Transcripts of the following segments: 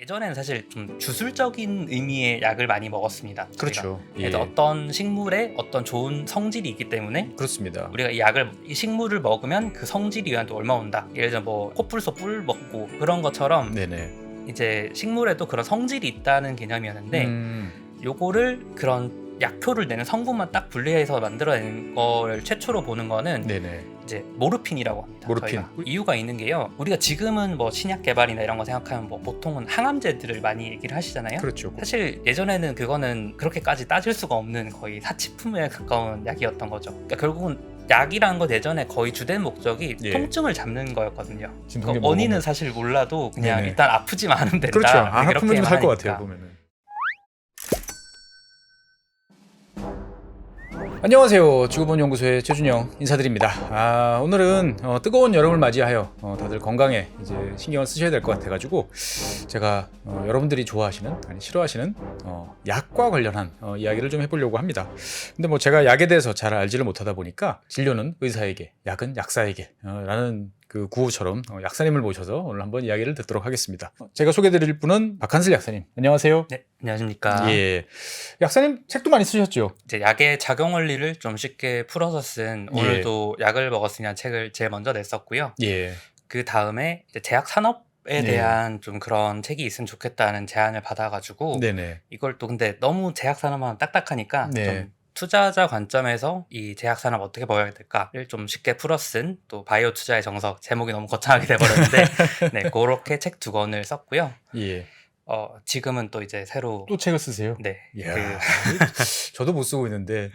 예전에는 사실 좀 주술적인 의미의 약을 많이 먹었습니다. 그렇죠. 그래서 어떤 식물에 어떤 좋은 성질이 있기 때문에 그렇습니다. 우리가 이 식물을 먹으면 그 성질이 또 얼마 온다. 예를 들어 뭐 코뿔소 뿔 먹고 그런 것처럼 네네. 이제 식물에도 그런 성질이 있다는 개념이었는데 요거를 그런 약효를 내는 성분만 딱 분리해서 만들어낸 걸 최초로 보는 거는 네네. 이제 모르핀이라고 합니다. 모르핀. 저희가. 이유가 있는 게요. 우리가 지금은 뭐 신약 개발이나 이런 거 생각하면 뭐 보통은 항암제들을 많이 얘기를 하시잖아요. 그렇죠. 사실 예전에는 그거는 그렇게까지 따질 수가 없는 거의 사치품에 가까운 약이었던 거죠. 그러니까 결국은 약이라는 것 예전에 거의 주된 목적이 예. 통증을 잡는 거였거든요. 진통제 그 원인은 먹으면. 사실 몰라도 그냥 네네. 일단 아프지만 않으면 된다. 그렇죠. 안 아프면 좀 그렇게만 살 것 하니까. 같아요 보면은. 안녕하세요. 지구본연구소의 최준영 인사드립니다. 오늘은 뜨거운 여름을 맞이하여 다들 건강에 이제 신경을 쓰셔야 될 것 같아가지고 제가 여러분들이 좋아하시는 아니 싫어하시는 약과 관련한 이야기를 좀 해보려고 합니다. 근데 뭐 제가 약에 대해서 잘 알지를 못하다 보니까 진료는 의사에게, 약은 약사에게 라는 그 구호처럼 약사님을 모셔서 오늘 한번 이야기를 듣도록 하겠습니다. 제가 소개드릴 분은 박한슬 약사님. 안녕하세요. 네, 안녕하십니까. 예, 약사님 책도 많이 쓰셨죠? 이제 약의 작용 원리를 좀 쉽게 풀어서 쓴 예. 오늘도 약을 먹었으면 책을 제일 먼저 냈었고요. 예. 그 다음에 제약 산업에 네. 대한 좀 그런 책이 있으면 좋겠다는 제안을 받아가지고 네네. 이걸 또 근데 너무 제약 산업만 딱딱하니까 네. 좀 투자자 관점에서 이 제약 산업 어떻게 보여야 될까를 좀 쉽게 풀어 쓴 또 바이오 투자의 정석, 제목이 너무 거창하게 돼버렸는데 네, 그렇게 책 2권을 썼고요. 예. 지금은 또 이제 새로 또 책을 쓰세요? 네, 이야, 저도 못 쓰고 있는데.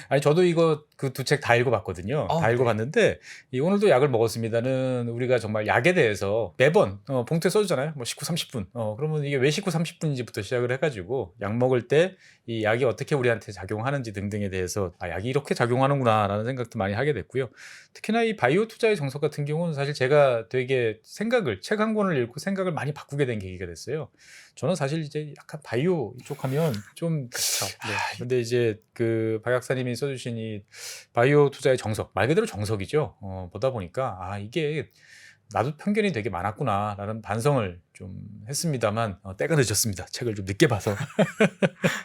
아니, 저도 이거 그 두 책 다 읽어봤거든요. 다 네. 읽어봤는데, 오늘도 약을 먹었습니다는 우리가 정말 약에 대해서 매번 봉투에 써주잖아요. 뭐 식후 30분. 그러면 이게 왜 식후 30분인지부터 시작을 해가지고, 약 먹을 때 이 약이 어떻게 우리한테 작용하는지 등등에 대해서, 약이 이렇게 작용하는구나 라는 생각도 많이 하게 됐고요. 특히나 이 바이오 투자의 정석 같은 경우는 사실 제가 되게 책 한 권을 읽고 생각을 많이 바꾸게 된 계기가 됐어요. 저는 사실 이제 약간 바이오 이쪽 하면 좀 그렇죠. 네. 근데 이제 그 박 약사님이 써주신 이 바이오 투자의 정석, 말 그대로 정석이죠. 보다 보니까 이게 나도 편견이 되게 많았구나라는 반성을 좀 했습니다만 때가 늦었습니다. 책을 좀 늦게 봐서.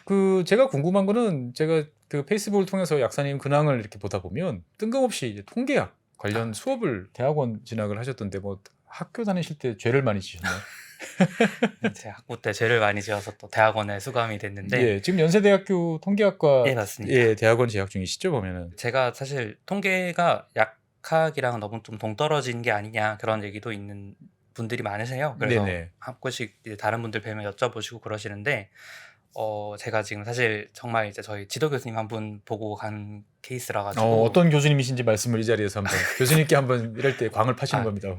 그 제가 궁금한 거는 제가 그 페이스북을 통해서 약사님 근황을 이렇게 보다 보면 뜬금없이 이제 통계학 관련 수업을 대학원 진학을 하셨던데 뭐 학교 다니실 때 죄를 많이 지셨나요? 제가 학부 때 죄를 많이 지어서 또 대학원에 수감이 됐는데 예, 지금 연세대학교 통계학과 예, 맞습니다. 예, 대학원 재학 중이시죠, 보면은. 제가 사실 통계가 약학이랑 너무 좀 동떨어진 게 아니냐 그런 얘기도 있는 분들이 많으세요. 그래서 네네. 한 번씩 이제 다른 분들 뵈면 여쭤보시고 그러시는데 제가 지금 사실 정말 이제 저희 지도 교수님 한 분 보고 간 케이스라 가지고 어떤 교수님이신지 말씀을 이 자리에서 한번 교수님께 한번 이럴 때 광을 파시는 겁니다.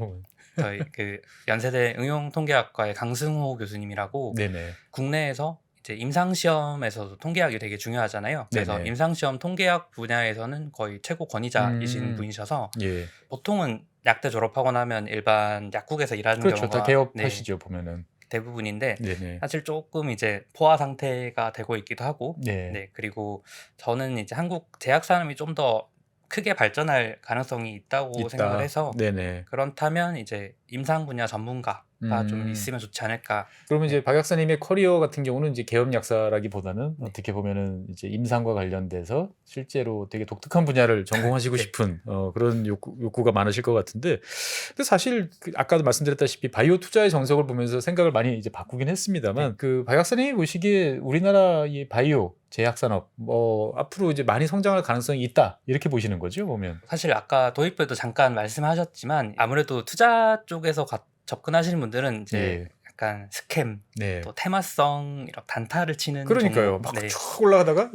저희 그 연세대 응용통계학과의 강승호 교수님이라고 네네. 국내에서 이제 임상시험에서도 통계학이 되게 중요하잖아요. 그래서 네네. 임상시험 통계학 분야에서는 거의 최고 권위자이신 분이셔서 예. 보통은 약대 졸업하고 나면 일반 약국에서 일하는 그렇죠. 경우가 다 개업하시죠, 보면은. 대부분인데 네네. 사실 조금 이제 포화 상태가 되고 있기도 하고 네. 그리고 저는 이제 한국 제약 산업이 좀 더 크게 발전할 가능성이 있다고 생각을 해서 네네. 그렇다면 이제 임상 분야 전문가가 좀 있으면 좋지 않을까. 그러면 이제 박 약사님의 커리어 같은 경우는 이제 개업 약사라기보다는 어떻게 보면은 이제 임상과 관련돼서 실제로 되게 독특한 분야를 전공하시고 네. 싶은 그런 욕구가 많으실 것 같은데, 근데 사실 아까도 말씀드렸다시피 바이오 투자의 정석을 보면서 생각을 많이 이제 바꾸긴 했습니다만, 그 박 약사님이 보시기에 우리나라 이 바이오 제약 산업 앞으로 이제 많이 성장할 가능성이 있다 이렇게 보시는 거죠, 보면. 사실 아까 도입부에도 잠깐 말씀하셨지만 아무래도 투자 쪽에서 접근하시는 분들은 이제 약간 스캠, 또 테마성 이런 단타를 치는 그러니까요. 종목, 막 쭉 올라가다가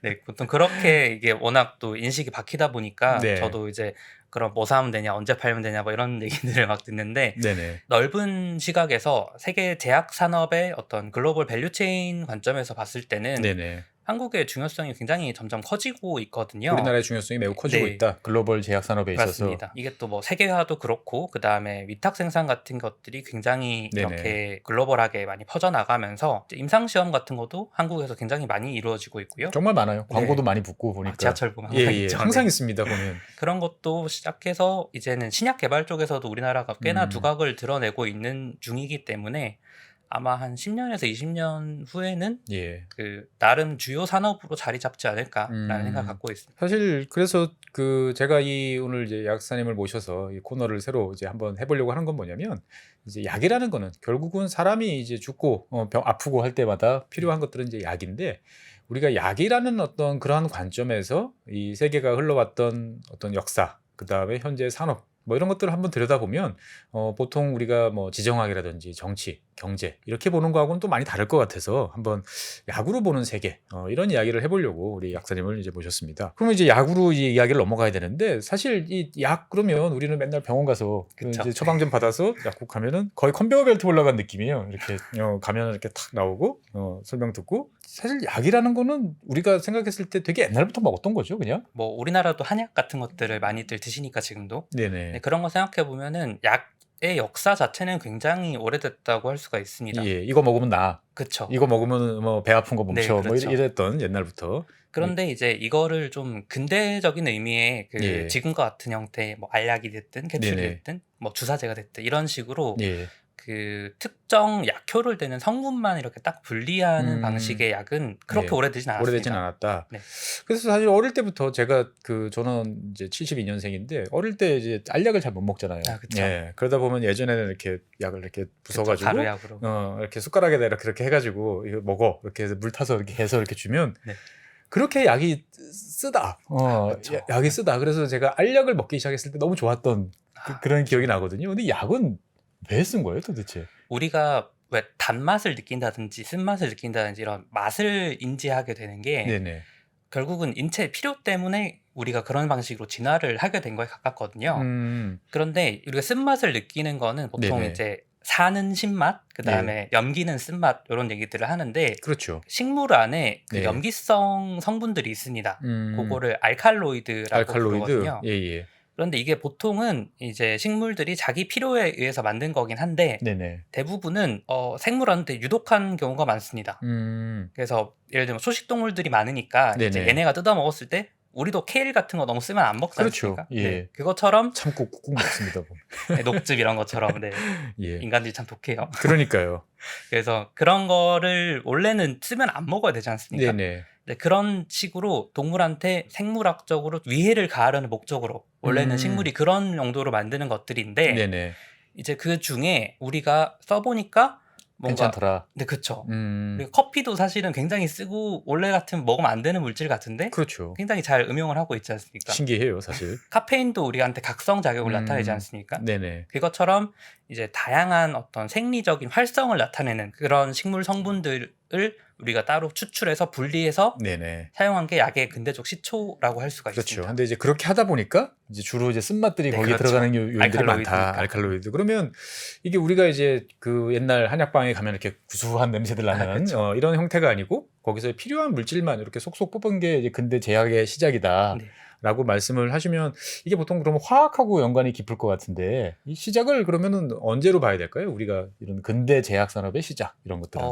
네, 보통 그렇게 이게 워낙 또 인식이 박히다 보니까 네. 저도 이제 그럼 뭐 사면 되냐, 언제 팔면 되냐 뭐 이런 얘기들을 막 듣는데 네네. 넓은 시각에서 세계 제약 산업의 어떤 글로벌 밸류체인 관점에서 봤을 때는 네네. 한국의 중요성이 굉장히 점점 커지고 있거든요. 우리나라의 중요성이 매우 커지고 네. 있다. 글로벌 제약 산업에 있어서. 맞습니다. 이게 또 뭐 세계화도 그렇고 그 다음에 위탁 생산 같은 것들이 굉장히 네네. 이렇게 글로벌하게 많이 퍼져나가면서 이제 임상시험 같은 것도 한국에서 굉장히 많이 이루어지고 있고요. 정말 많아요. 광고도 네. 많이 붙고 보니까. 지하철 보면 예, 항상 예. 있죠. 항상 네. 있습니다. 보면. 그런 것도 시작해서 이제는 신약 개발 쪽에서도 우리나라가 꽤나 두각을 드러내고 있는 중이기 때문에 아마 한 10년에서 20년 후에는 예. 그 나름 주요 산업으로 자리 잡지 않을까라는 생각을 갖고 있습니다. 사실 그래서 그 제가 이 오늘 이제 약사님을 모셔서 이 코너를 새로 이제 한번 해보려고 하는 건 뭐냐면 이제 약이라는 거는 결국은 사람이 이제 죽고 아프고 할 때마다 필요한 것들은 이제 약인데 우리가 약이라는 어떤 그러한 관점에서 이 세계가 흘러왔던 어떤 역사 그 다음에 현재 산업 뭐 이런 것들을 한번 들여다보면 보통 우리가 뭐 지정학이라든지 정치, 경제 이렇게 보는 거하고는 또 많이 다를 것 같아서 한번 약으로 보는 세계 이런 이야기를 해보려고 우리 약사님을 이제 모셨습니다. 그러면 이제 약으로 이 이야기를 넘어가야 되는데 사실 이 약 그러면 우리는 맨날 병원 가서 그 그쵸. 이제 처방전 받아서 약국 가면은 거의 컨베이어 벨트 올라간 느낌이에요. 이렇게 가면 이렇게 탁 나오고 설명 듣고 사실 약이라는 거는 우리가 생각했을 때 되게 옛날부터 먹었던 거죠, 그냥. 뭐 우리나라도 한약 같은 것들을 많이들 드시니까 지금도 네네. 네, 그런 거 생각해 보면은 약의 역사 자체는 굉장히 오래됐다고 할 수가 있습니다. 예, 이거 먹으면 나. 그렇죠. 이거 먹으면 뭐 배 아픈 거 멈춰. 네, 그렇죠. 뭐 이랬던 옛날부터. 그런데 이제 이거를 좀 근대적인 의미의 그 예. 지금과 같은 형태의 뭐 알약이 됐든 캡슐이 네네. 됐든 뭐 주사제가 됐든 이런 식으로 예. 그 특정 약효를 되는 성분만 이렇게 딱 분리하는 방식의 약은 그렇게 네. 오래되진 않았습니다. 오래되진 않았다. 네. 그래서 사실 어릴 때부터 제가 저는 이제 72년생인데 어릴 때 이제 알약을 잘 못 먹잖아요. 아, 그쵸. 예. 그러다 보면 예전에는 이렇게 약을 이렇게 부숴가지고 가루약으로. 이렇게 숟가락에다 이렇게 해가지고 이거 먹어 이렇게 해서 물 타서 이렇게 해서 이렇게 주면 네. 그렇게 약이 쓰다. 그쵸. 약이 쓰다. 그래서 제가 알약을 먹기 시작했을 때 너무 좋았던 그런 기억이 나거든요. 근데 약은 왜 쓴 거예요, 도대체? 우리가 왜 단맛을 느낀다든지 쓴맛을 느낀다든지 이런 맛을 인지하게 되는 게 네네. 결국은 인체의 필요 때문에 우리가 그런 방식으로 진화를 하게 된 거에 가깝거든요. 그런데 우리가 쓴맛을 느끼는 거는 보통 네네. 이제 사는 신맛, 그 다음에 염기는 쓴맛 이런 얘기들을 하는데 그렇죠. 식물 안에 그 네. 염기성 성분들이 있습니다. 그거를 알칼로이드라고 알칼로이드. 부르거든요. 예. 그런데 이게 보통은 이제 식물들이 자기 필요에 의해서 만든 거긴 한데 네네. 대부분은 생물한테 유독한 경우가 많습니다. 그래서 예를 들면 소식동물들이 많으니까 이제 네네. 얘네가 뜯어 먹었을 때 우리도 케일 같은 거 너무 쓰면 안 먹지 그렇죠. 않습니까? 예. 네, 그것처럼 참고 꾹꾹 먹습니다. 뭐. 네, 녹즙 이런 것처럼 네, 예. 인간들이 참 독해요. 그러니까요. 그래서 그런 거를 원래는 쓰면 안 먹어야 되지 않습니까? 네네. 네, 그런 식으로 동물한테 생물학적으로 위해를 가하려는 목적으로 원래는 식물이 그런 용도로 만드는 것들인데 네네. 이제 그 중에 우리가 써보니까 뭔가 괜찮더라. 네, 그쵸. 음. 그리고 커피도 사실은 굉장히 쓰고 원래 같으면 먹으면 안 되는 물질 같은데 그렇죠. 굉장히 잘 음용을 하고 있지 않습니까? 신기해요, 사실. 카페인도 우리한테 각성 작용을 나타내지 않습니까? 네네. 그것처럼 이제 다양한 어떤 생리적인 활성을 나타내는 그런 식물 성분들을 우리가 따로 추출해서 분리해서 네네. 사용한 게 약의 근대적 시초라고 할 수가 그렇죠. 있습니다. 근데 이제 그렇게 하다 보니까 이제 주로 이제 쓴맛들이 네, 거기에 그렇죠. 들어가는 요인들이 많다. 알칼로이드니까. 알칼로이드. 그러면 이게 우리가 이제 그 옛날 한약방에 가면 이렇게 구수한 냄새들 나는 그렇죠. 이런 형태가 아니고 거기서 필요한 물질만 이렇게 속속 뽑은 게 이제 근대 제약의 시작이다. 네. 라고 말씀을 하시면 이게 보통 그러면 화학하고 연관이 깊을 것 같은데 이 시작을 그러면은 언제로 봐야 될까요? 우리가 이런 근대 제약 산업의 시작 이런 것들은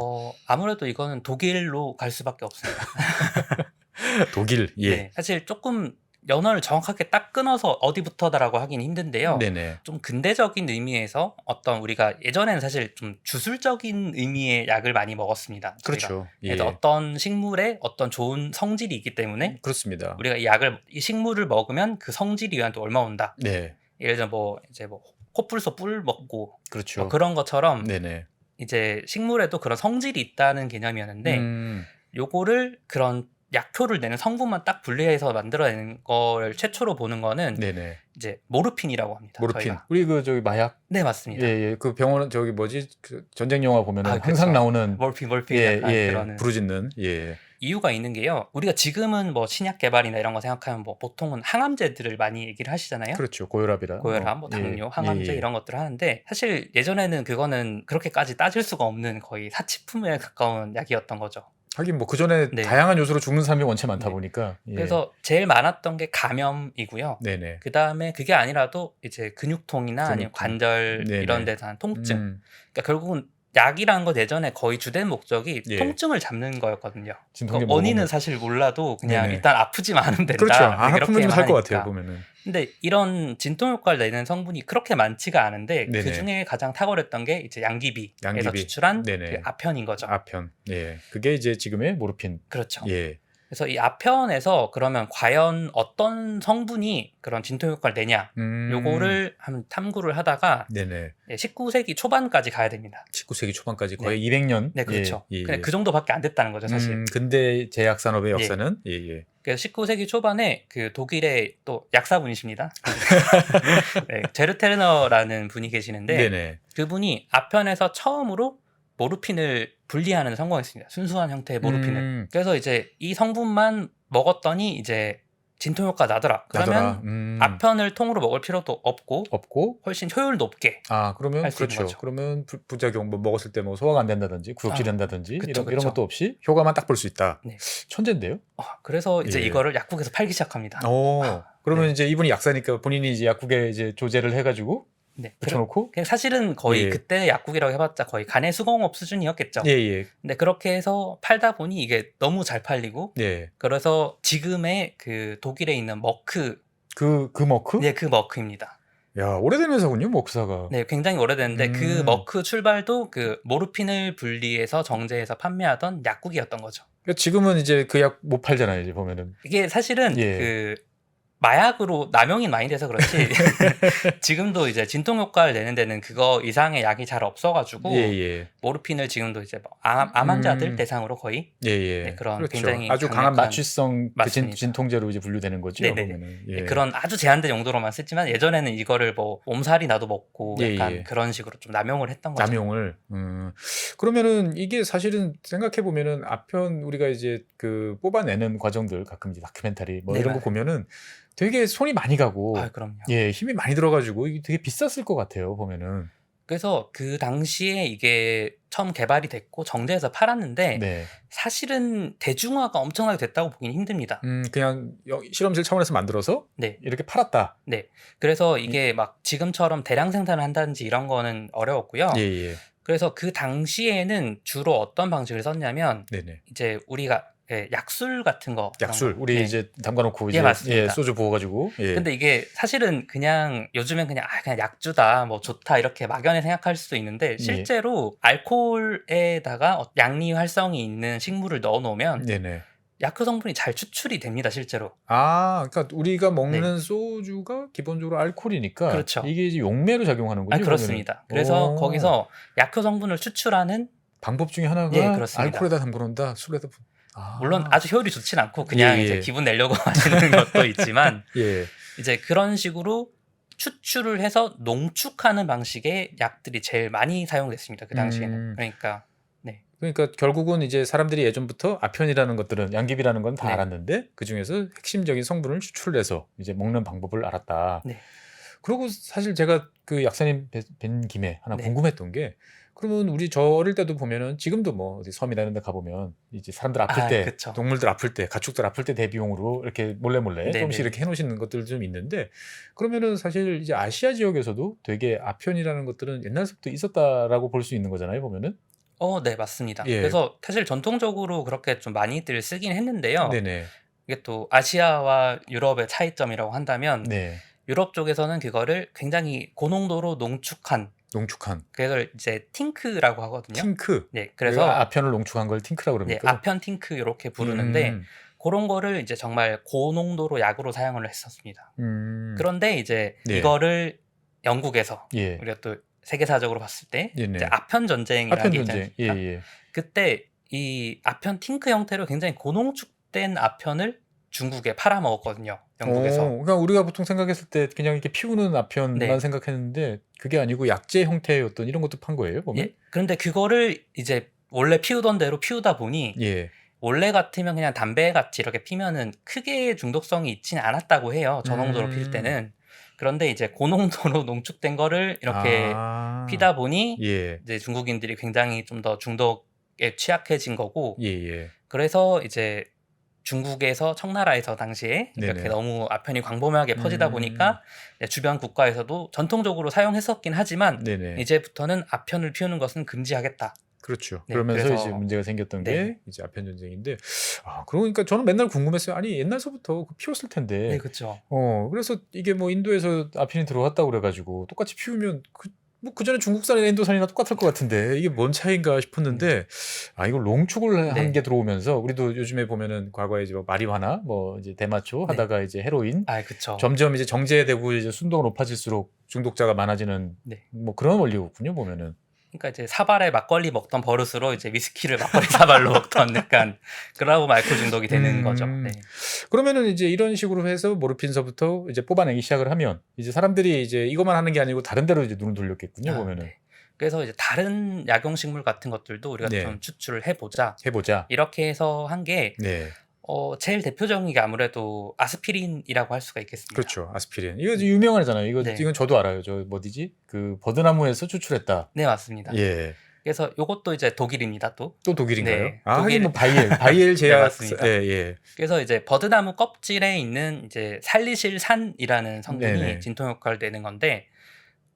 아무래도 이거는 독일로 갈 수밖에 없습니다. 독일 네, 사실 조금 연원을 정확하게 딱 끊어서 어디부터다라고 하긴 힘든데요. 네네. 좀 근대적인 의미에서 어떤 우리가 예전에는 사실 좀 주술적인 의미의 약을 많이 먹었습니다. 그렇죠. 그래서 어떤 식물에 어떤 좋은 성질이 있기 때문에 그렇습니다. 우리가 이 식물을 먹으면 그 성질이 우리한테 얼마 온다. 네. 예를 들어 이제 코뿔소 뿔 먹고 그렇죠. 뭐 그런 것처럼 네네. 이제 식물에도 그런 성질이 있다는 개념이었는데 요거를 그런 약효를 내는 성분만 딱 분리해서 만들어내는 걸 최초로 보는 거는 네네. 이제 모르핀이라고 합니다. 모르핀. 저희가. 우리 저기 마약. 네, 맞습니다. 예. 그 병원은 저기 뭐지? 그 전쟁 영화 보면은 그쵸. 항상 나오는 몰핀 예, 약간 그러는 부르짖는 예. 이유가 있는 게요. 우리가 지금은 신약 개발이나 이런 거 생각하면 보통은 항암제들을 많이 얘기를 하시잖아요. 그렇죠. 고혈압이라. 고혈압, 당뇨, 항암제 이런 것들을 하는데 사실 예전에는 그거는 그렇게까지 따질 수가 없는 거의 사치품에 가까운 약이었던 거죠. 하긴 뭐 그 전에 네. 다양한 요소로 죽는 사람이 원체 많다 네. 보니까. 예. 그래서 제일 많았던 게 감염이고요. 네네. 그 다음에 그게 아니라도 이제 근육통이나 아니면 근육통. 관절 네네. 이런 데서 한 통증. 음, 그러니까 결국은 약이라는 것 예전에 거의 주된 목적이 예. 통증을 잡는 거였거든요. 진통제 그 원인은 먹으면. 사실 몰라도 그냥 네네. 일단 아프지만 않으면 된다. 그렇죠. 안 이렇게 아프면 좀 살 것 같아요 하니까. 보면은. 근데 이런 진통 효과를 내는 성분이 그렇게 많지가 않은데 네네. 그 중에 가장 탁월했던 게 이제 양귀비에서 양귀비. 추출한 네네. 그 아편인 거죠. 아편. 예. 그게 이제 지금의 모르핀. 그렇죠. 예. 그래서 이 아편에서 그러면 과연 어떤 성분이 그런 진통 효과를 내냐 요거를 한번 탐구를 하다가 네네. 19세기 초반까지 가야 됩니다. 19세기 초반까지 네. 거의 200년. 네, 그렇죠. 예, 예, 그냥 예. 그 정도밖에 안 됐다는 거죠, 사실. 근대 제약 산업의 역사는 예, 예. 그래서 19세기 초반에 그 독일의 또 약사분이십니다. 네, 제르테르너라는 분이 계시는데 네네. 그분이 아편에서 처음으로 모르핀을 분리하는 데 성공했습니다. 순수한 형태의 모르핀을. 그래서 이제 이 성분만 먹었더니 이제 진통 효과 나더라. 나더라. 그러면 아편을 통으로 먹을 필요도 없고 훨씬 효율 높게. 그러면 할수 있는 그렇죠. 거죠. 그러면 부작용 뭐 먹었을 때 뭐 소화가 안 된다든지 구역질이 한다든지 그쵸, 이런 그쵸. 것도 없이 효과만 딱 볼 수 있다. 네. 천재인데요. 그래서 이제 예. 이거를 약국에서 팔기 시작합니다. 그러면 네. 이제 이분이 약사니까 본인이 이제 약국에 이제 조제를 해가지고 네. 붙여놓고. 사실은 거의 예. 그때 약국이라고 해봤자 거의 간의 수공업 수준이었겠죠. 예예. 근데 그렇게 해서 팔다 보니 이게 너무 잘 팔리고 예. 그래서 지금의 그 독일에 있는 머크 그 머크? 네, 그 머크입니다. 야, 오래된 회사군요, 머크사가. 네, 굉장히 오래됐는데 그 머크 출발도 그 모르핀을 분리해서 정제해서 판매하던 약국이었던 거죠. 그러니까 지금은 이제 그 약 못 팔잖아요, 이제 보면은. 이게 사실은 예. 그 마약으로 남용이 많이 돼서 그렇지 지금도 이제 진통 효과를 내는 데는 그거 이상의 약이 잘 없어가지고 예예. 모르핀을 지금도 이제 뭐 암 환자들 대상으로 거의 예예. 네, 그런 그렇죠. 굉장히 아주 강한 강력한- 마취성 그 맞습니다. 진통제로 이제 분류되는 거죠. 네네네. 보면은. 네, 그런 아주 제한된 용도로만 쓰지만 예전에는 이거를 뭐 몸살이 나도 먹고 예, 약간 예. 그런 식으로 좀 남용을 했던 거죠. 남용을. 그러면은 이게 사실은 생각해 보면은 아편 우리가 이제 그 뽑아내는 과정들 가끔 이제 다큐멘터리 뭐 네, 이런 거 맞아요. 보면은 되게 손이 많이 가고 그럼요. 예, 힘이 많이 들어가지고 이게 되게 비쌌을 것 같아요, 보면은. 그래서 그 당시에 이게 처음 개발이 됐고 정제해서 팔았는데 네. 사실은 대중화가 엄청나게 됐다고 보기는 힘듭니다. 그냥 실험실 차원에서 만들어서 네. 이렇게 팔았다. 그래서 이게 막 지금처럼 대량 생산을 한다든지 이런 거는 어려웠고요. 예. 그래서 그 당시에는 주로 어떤 방식을 썼냐면 네네. 이제 우리가 약술 같은 거 약술 그런 거. 우리 네. 이제 담가놓고 예, 이제 맞습니다. 소주 부어가지고. 예. 근데 이게 사실은 그냥 요즘엔 그냥 그냥 약주다 뭐 좋다 이렇게 막연히 생각할 수도 있는데 실제로 알코올에다가 양리 활성이 있는 식물을 넣어 놓으면 네네. 약효 성분이 잘 추출이 됩니다, 실제로. 그러니까 우리가 먹는 소주가 기본적으로 알코올이니까 그렇죠. 이게 이제 용매로 작용하는군요. 그렇습니다. 보면은. 그래서 거기서 약효 성분을 추출하는 방법 중에 하나가 예, 그렇습니다. 알코올에다 담궈놓는다, 술에다. 물론 아주 효율이 좋진 않고 그냥 예. 이제 기분 내려고 하시는 것도 있지만 예. 이제 그런 식으로 추출을 해서 농축하는 방식의 약들이 제일 많이 사용됐습니다. 그 당시에는. 그러니까 결국은 이제 사람들이 예전부터 아편이라는 것들은 양귀비라는 건 다 네. 알았는데 그 중에서 핵심적인 성분을 추출해서 이제 먹는 방법을 알았다. 네. 그리고 사실 제가 그 약사님 뵌 김에 하나 네. 궁금했던 게 그러면 우리 저 어릴 때도 보면은 지금도 뭐 어디 섬이나 이런 데 가보면 이제 사람들 아플 때 그쵸. 동물들 아플 때 가축들 아플 때 대비용으로 이렇게 몰래 네네. 조금씩 이렇게 해놓으시는 것들 좀 있는데 그러면은 사실 이제 아시아 지역에서도 되게 아편이라는 것들은 옛날부터 있었다라고 볼 수 있는 거잖아요, 보면은. 네, 맞습니다. 예. 그래서 사실 전통적으로 그렇게 좀 많이들 쓰긴 했는데요. 네네. 이게 또 아시아와 유럽의 차이점이라고 한다면 네. 유럽 쪽에서는 그거를 굉장히 고농도로 농축한 그걸 이제 팅크라고 하거든요. 팅크. 네, 그래서 그래서 아편을 농축한 걸 팅크라고 네, 그럽니까? 아편 팅크 이렇게 부르는데 그런 거를 이제 정말 고농도로 약으로 사용을 했었습니다. 그런데 이제 네. 이거를 영국에서 예. 우리가 또 세계사적으로 봤을 때 네네. 이제 아편 전쟁이라는 아편 게 전쟁. 있지 않습니까? 예. 그때 이 아편 팅크 형태로 굉장히 고농축된 아편을 중국에 팔아먹었거든요. 영국에서. 그러니까 우리가 보통 생각했을 때 그냥 이렇게 피우는 아편만 네. 생각했는데 그게 아니고 약재 형태의 어떤 이런 것도 판 거예요, 보면? 예. 그런데 그거를 이제 원래 피우던 대로 피우다 보니 예. 원래 같으면 그냥 담배 같이 이렇게 피면은 크게 중독성이 있지는 않았다고 해요. 저농도로 필 때는. 그런데 이제 고농도로 농축된 거를 이렇게 피다 보니 예. 이제 중국인들이 굉장히 좀 더 중독 취약해진 거고 예, 예. 그래서 이제 중국에서 청나라에서 당시에 이렇게 네네. 너무 아편이 광범위하게 퍼지다 보니까 이제 주변 국가에서도 전통적으로 사용했었긴 하지만 네네. 이제부터는 아편을 피우는 것은 금지하겠다. 그렇죠. 네, 그러면서 그래서 이제 문제가 생겼던 네. 게 이제 아편 전쟁인데, 그러니까 저는 맨날 궁금했어요. 아니 옛날서부터 피웠을 네, 텐데, 그렇죠. 그래서 이게 뭐 인도에서 아편이 들어왔다고 그래가지고 똑같이 피우면 그 전에 중국산이나 인도산이나 똑같을 것 같은데 이게 뭔 차이인가 싶었는데, 이거 롱축을 한 네. 게 들어오면서 우리도 요즘에 보면은 과거에 이제 뭐 마리화나 뭐 이제 대마초 네. 하다가 이제 헤로인 그렇죠. 점점 이제 정제되고 이제 순도가 높아질수록 중독자가 많아지는 네. 뭐 그런 원리였군요, 보면은. 그러니까 이제 사발에 막걸리 먹던 버릇으로 이제 위스키를 막걸리 사발로 먹던 약간 그러고 알코올 중독이 되는 거죠. 네. 그러면은 이제 이런 식으로 해서 모르핀서부터 이제 뽑아내기 시작을 하면 이제 사람들이 이제 이것만 하는 게 아니고 다른 데로 이제 눈을 돌렸겠군요, 보면은. 네. 그래서 이제 다른 약용식물 같은 것들도 우리가 네. 좀 추출을 해보자. 해보자. 이렇게 해서 한 게 네. 제일 대표적인 게 아무래도 아스피린이라고 할 수가 있겠습니다. 그렇죠. 아스피린. 이거 유명하잖아요. 네. 이건 저도 알아요. 저 어디지? 그 버드나무에서 추출했다. 네, 맞습니다. 예. 그래서 요것도 이제 독일입니다, 또. 또 독일인가요? 네, 하긴 뭐 바이엘 제약. 맞습니다. 예. 그래서 이제 버드나무 껍질에 있는 이제 살리실산이라는 성분이 네네. 진통 효과를 내는 건데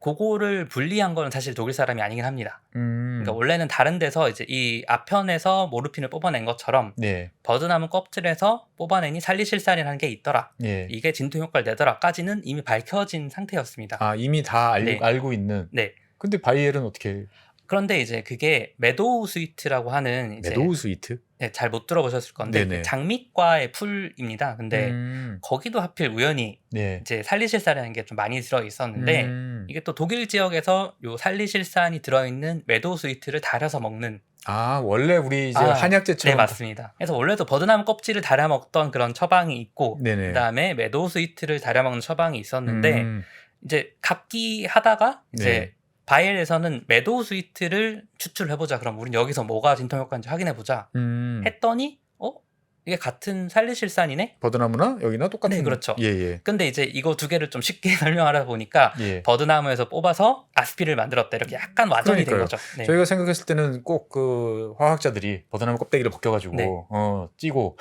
그거를 분리한 거는 사실 독일 사람이 아니긴 합니다. 그러니까 원래는 다른 데서 이제 이 아편에서 모르핀을 뽑아낸 것처럼 네. 버드나무 껍질에서 뽑아내니 살리실산이라는 게 있더라. 예. 이게 진통 효과를 내더라까지는 이미 밝혀진 상태였습니다. 이미 다 네. 알고 있는. 네. 근데 바이엘은 어떻게? 그런데 이제 그게 메도우 스위트라고 하는 이제 메도우 스위트? 네, 잘 못 들어보셨을 건데 네네. 장미과의 풀입니다. 근데 거기도 하필 우연히 네. 이제 살리실산이라는 게 좀 많이 들어 있었는데 이게 또 독일 지역에서 요 살리실산이 들어있는 메도우 스위트를 달여서 먹는 원래 우리 이제 네, 한약재처럼. 맞습니다. 그래서 원래도 버드나무 껍질을 달여 먹던 그런 처방이 있고 네네. 그다음에 메도우 스위트를 달여 먹는 처방이 있었는데 이제 갑기하다가 이제 네. 바이엘에서는 메도우 스위트를 추출해보자. 그럼 우린 여기서 뭐가 진통 효과인지 확인해보자. 했더니 이게 같은 살리실산이네? 버드나무나 여기나 똑같은. 네, 그렇죠. 예. 근데 이제 이거 두 개를 좀 쉽게 설명하다 보니까 예. 버드나무에서 뽑아서 아스피린을 만들었다. 이렇게 약간 와전이 된 거죠. 네. 저희가 생각했을 때는 꼭 그 화학자들이 버드나무 껍데기를 벗겨가지고 네. 찌고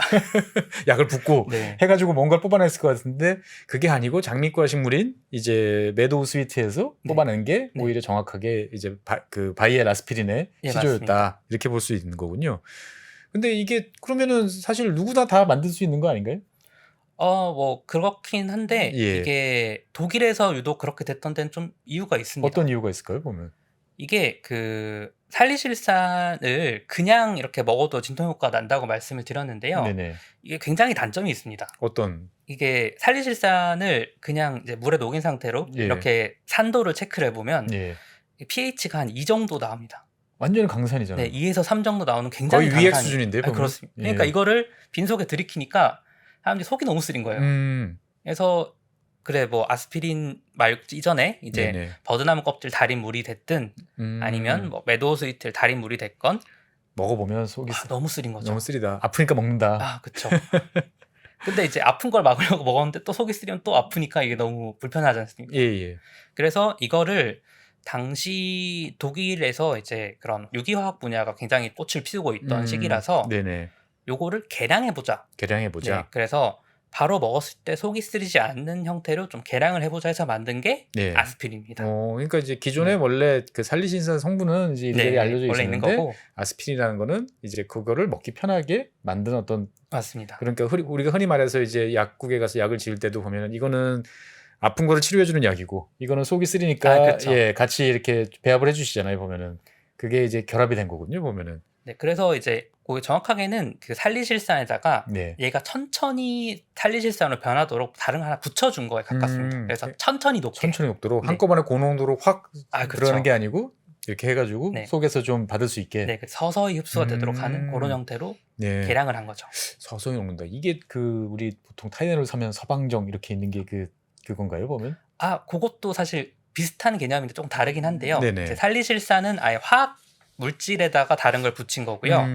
약을 붓고 네. 해가지고 뭔가를 뽑아냈을 것 같은데 그게 아니고 장미과 식물인 이제 메도우 스위트에서 네. 뽑아낸 게 네. 오히려 정확하게 이제 그 바이엘 아스피린의 예, 시조였다. 맞습니다. 이렇게 볼 수 있는 거군요. 근데 이게 그러면은 사실 누구나 다 만들 수 있는 거 아닌가요? 뭐 그렇긴 한데 예. 이게 독일에서 유독 그렇게 됐던 데는 좀 이유가 있습니다. 어떤 이유가 있을까요, 보면? 이게 그 살리실산을 그냥 이렇게 먹어도 진통 효과가 난다고 말씀을 드렸는데요. 네네. 이게 굉장히 단점이 있습니다. 어떤? 이게 살리실산을 그냥 이제 물에 녹인 상태로 예. 이렇게 산도를 체크를 해보면 예. pH가 한 2 정도 나옵니다. 완전히 강산이잖아요. 네, 2에서 3 정도 나오는 굉장히 거의 위액 강산. 수준인데 보면. 그렇습니다. 그러니까 예. 이거를 빈속에 들이키니까 사람들이 속이 너무 쓰린 거예요. 그래서 그래 뭐 아스피린 말고 이전에 이제 네네. 버드나무 껍질 달인 물이 됐든 아니면 뭐 메도우 스위트를 달인 물이 됐건 먹어보면 속이 너무 쓰린 거죠. 너무 쓰리다. 아프니까 먹는다. 그쵸. 근데 이제 아픈 걸 막으려고 먹었는데 또 속이 쓰리면 또 아프니까 이게 너무 불편하지 않습니까? 예. 그래서 이거를 당시 독일에서 이제 그런 유기화학 분야가 굉장히 꽃을 피우고 있던 시기라서 네네. 요거를 개량해보자. 개량해보자. 네, 그래서 바로 먹었을 때 속이 쓰리지 않는 형태로 좀 개량을 해보자 해서 만든 게 네. 아스피린입니다. 그러니까 이제 기존에 원래 그 살리신산 성분은 이제 이리저리 알려져 원래 있는 있었는데 거고 아스피린이라는 거는 이제 그거를 먹기 편하게 만든 어떤. 맞습니다. 그러니까 우리가 흔히 말해서 이제 약국에 가서 약을 지을 때도 보면은 이거는 아픈 거를 치료해주는 약이고 이거는 속이 쓰리니까 그렇죠. 같이 이렇게 배합을 해주시잖아요. 보면은 그게 이제 결합이 된 거군요. 보면은. 네, 그래서 이제 그 정확하게는 그 살리실산에다가 네. 얘가 천천히 살리실산으로 변하도록 다른 거 하나 붙여준 거에 가깝습니다. 그래서 천천히 녹게. 천천히 녹도록 네. 한꺼번에 고농도로 확 그렇죠. 들어가는 게 아니고 이렇게 해가지고 네. 속에서 좀 받을 수 있게. 네, 서서히 흡수가 되도록 하는 그런 형태로 네. 개량을 한 거죠. 서서히 녹는다. 이게 그 우리 보통 타이레놀 사면 서방정 이렇게 있는 게 그건가요, 보면? 그것도 사실 비슷한 개념인데 좀 다르긴 한데요. 네네. 이제 살리실산은 아예 화학 물질에다가 다른 걸 붙인 거고요.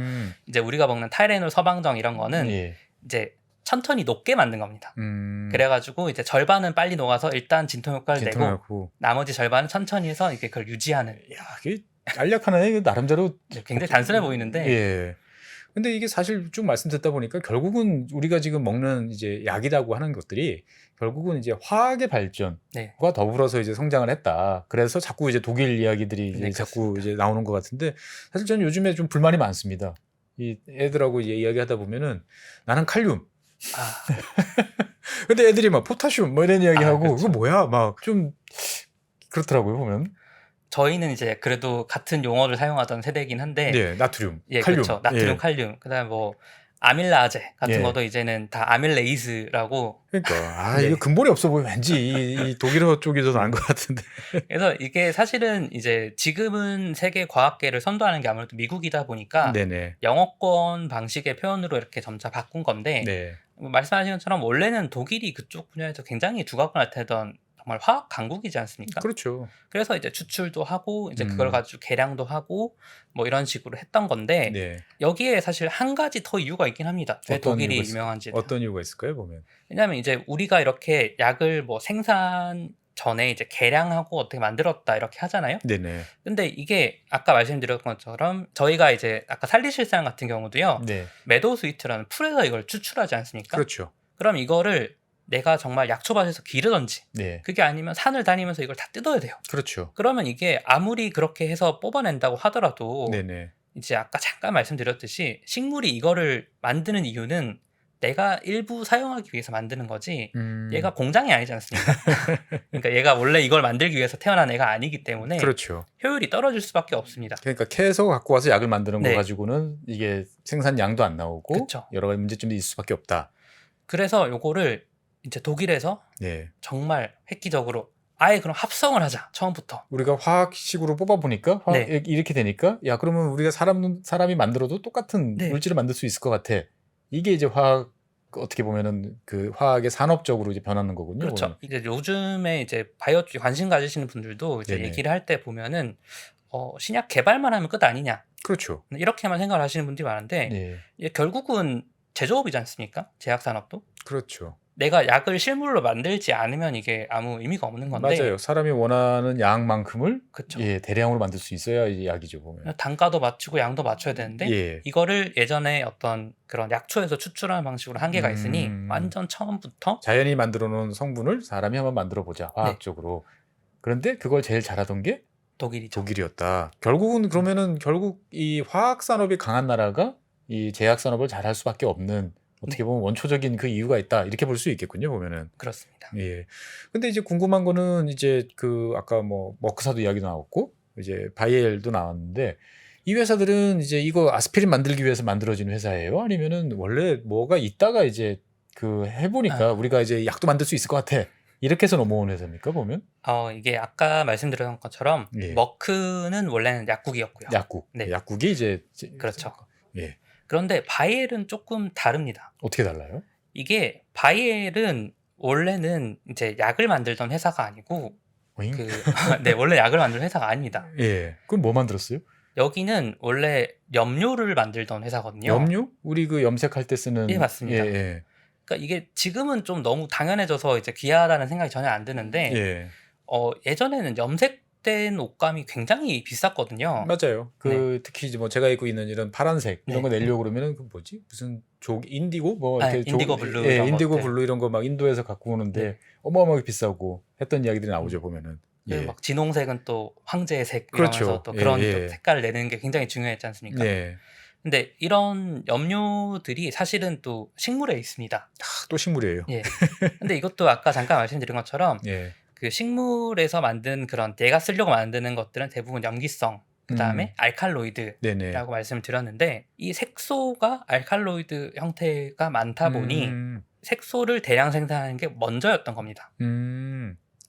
이제 우리가 먹는 타이레놀, 서방정 이런 거는 예. 이제 천천히 녹게 만든 겁니다. 그래가지고 이제 절반은 빨리 녹아서 일단 진통 효과를 내고 진통하고. 나머지 절반은 천천히 해서 이게 그걸 유지하는. 야, 이게 알약 하나에 이거 나름대로 굉장히 단순해 보이는데 예. 근데 이게 사실 쭉 말씀 듣다 보니까 결국은 우리가 지금 먹는 이제 약이라고 하는 것들이 결국은 이제 화학의 발전과 네. 더불어서 이제 성장을 했다. 그래서 자꾸 이제 독일 이야기들이 이제 네, 자꾸 그렇습니다. 이제 나오는 것 같은데 사실 저는 요즘에 좀 불만이 많습니다. 이 애들하고 이제 이야기하다 보면은 나는 칼륨. 아, 근데 애들이 막 포타슘 뭐 이런 이야기하고 그렇죠. 이거 뭐야? 막 좀 그렇더라고요 보면. 저희는 이제 그래도 같은 용어를 사용하던 세대이긴 한데 네, 나트륨, 예, 칼륨. 그렇죠. 나트륨, 예. 칼륨. 그다음에 뭐 아밀라제 같은 예. 것도 이제는 다 아밀레이스라고. 그러니까 네. 이거 근본이 없어 보여. 왠지 이 독일어 쪽이 더 나은 것 같은데. 그래서 이게 사실은 이제 지금은 세계 과학계를 선도하는 게 아무래도 미국이다 보니까 네네. 영어권 방식의 표현으로 이렇게 점차 바꾼 건데 네. 말씀하신 것처럼 원래는 독일이 그쪽 분야에서 굉장히 두각을 나타내던 정말 화학 강국이지 않습니까? 그렇죠. 그래서 이제 추출도 하고 이제 그걸 음. 가지고 개량도 하고 뭐 이런 식으로 했던 건데 네. 여기에 사실 한 가지 더 이유가 있긴 합니다. 왜 어떤 독일이 이유가 유명한지. 어떤 이유가 있을까요, 보면? 왜냐하면 이제 우리가 이렇게 약을 뭐 생산 전에 이제 개량하고 어떻게 만들었다 이렇게 하잖아요. 네네. 근데 이게 아까 말씀드렸던 것처럼 저희가 이제 아까 살리실산 같은 경우도요. 네. 메도우 스위트라는 풀에서 이걸 추출하지 않습니까? 그렇죠. 그럼 이거를 내가 정말 약초밭에서 기르던지 네. 그게 아니면 산을 다니면서 이걸 다 뜯어야 돼요. 그렇죠. 그러면 이게 아무리 그렇게 해서 뽑아낸다고 하더라도 네네. 이제 아까 잠깐 말씀드렸듯이 식물이 이거를 만드는 이유는 내가 일부 사용하기 위해서 만드는 거지 얘가 공장이 아니지 않습니까? 그러니까 얘가 원래 이걸 만들기 위해서 태어난 애가 아니기 때문에 그렇죠. 효율이 떨어질 수밖에 없습니다. 그러니까 캐서 갖고 와서 약을 만드는 거 네. 가지고는 이게 생산량도 안 나오고 그쵸. 여러 가지 문제점이 있을 수밖에 없다. 그래서 요거를 이제 독일에서 네. 정말 획기적으로 아예 그럼 합성을 하자 처음부터. 우리가 화학식으로 뽑아 보니까 네. 이렇게 되니까 야 그러면 우리가 사람이 만들어도 똑같은 네. 물질을 만들 수 있을 것 같아. 이게 이제 화학 어떻게 보면은 그 화학의 산업적으로 이제 변하는 거군요. 그렇죠. 보면. 이제 요즘에 이제 바이오 쪽에 관심 가지시는 분들도 이제 네네. 얘기를 할 때 보면은 신약 개발만 하면 끝 아니냐 그렇죠. 이렇게만 생각을 하시는 분들이 많은데 네. 이게 결국은 제조업이지 않습니까? 제약산업도 그렇죠. 내가 약을 실물로 만들지 않으면 이게 아무 의미가 없는 건데 맞아요. 사람이 원하는 양만큼을 그쵸. 예, 대량으로 만들 수 있어야 이제 약이죠, 보면. 단가도 맞추고 양도 맞춰야 되는데 예. 이거를 예전에 어떤 그런 약초에서 추출하는 방식으로 한계가 있으니 완전 처음부터 자연이 만들어 놓은 성분을 사람이 한번 만들어 보자. 화학적으로. 그런데 그걸 제일 잘하던 게 독일이죠. 독일이었다. 결국은 그러면은 결국 이 화학 산업이 강한 나라가 이 제약 산업을 잘할 수밖에 없는 어떻게 보면 원초적인 그 이유가 있다. 이렇게 볼 수 있겠군요, 보면은. 그렇습니다. 예. 근데 이제 궁금한 거는 이제 그 아까 뭐 머크사도 이야기도 나왔고 이제 바이엘도 나왔는데 이 회사들은 이제 이거 아스피린 만들기 위해서 만들어진 회사예요? 아니면은 원래 뭐가 있다가 이제 그 해보니까 우리가 이제 약도 만들 수 있을 것 같아. 이렇게 해서 넘어온 회사입니까, 보면? 이게 아까 말씀드렸던 것처럼 예. 머크는 원래는 약국이었고요. 약국. 네. 약국이 이제 그렇죠. 예. 그런데 바이엘은 조금 다릅니다. 어떻게 달라요? 이게 바이엘은 원래는 이제 약을 만들던 회사가 아니고 오잉? 네, 원래 약을 만드는 회사가 아닙니다. 예. 그럼 뭐 만들었어요? 여기는 원래 염료를 만들던 회사거든요. 염료? 우리 그 염색할 때 쓰는 예, 맞습니다. 예. 그러니까 이게 지금은 좀 너무 당연해져서 이제 귀하다는 생각이 전혀 안 드는데 예. 예전에는 염색된 옷감이 굉장히 비쌌거든요. 맞아요. 그 특히 이제 뭐 제가 입고 있는 이런 파란색 이런 네. 거 내려고 그러면 그 뭐지? 무슨 인디고 뭐 아, 이렇게 인디고 블루 예, 이런 인디고 것들. 블루 이런 거 막 인도에서 갖고 오는데 네. 어마어마하게 비싸고 했던 이야기들이 나오죠, 보면은. 그 예. 막 진홍색은 또 황제의 색 그렇죠. 이러면서 또 그런 예, 또 예. 색깔을 내는 게 굉장히 중요했지 않습니까? 예. 근데 이런 염료들이 사실은 또 식물에 있습니다. 또 식물이에요. 예. 근데 이것도 아까 잠깐 말씀드린 것처럼 예. 그 식물에서 만든 그런 내가 쓰려고 만드는 것들은 대부분 염기성, 그다음에 알칼로이드라고 네네. 말씀을 드렸는데 이 색소가 알칼로이드 형태가 많다 보니 색소를 대량 생산하는 게 먼저였던 겁니다.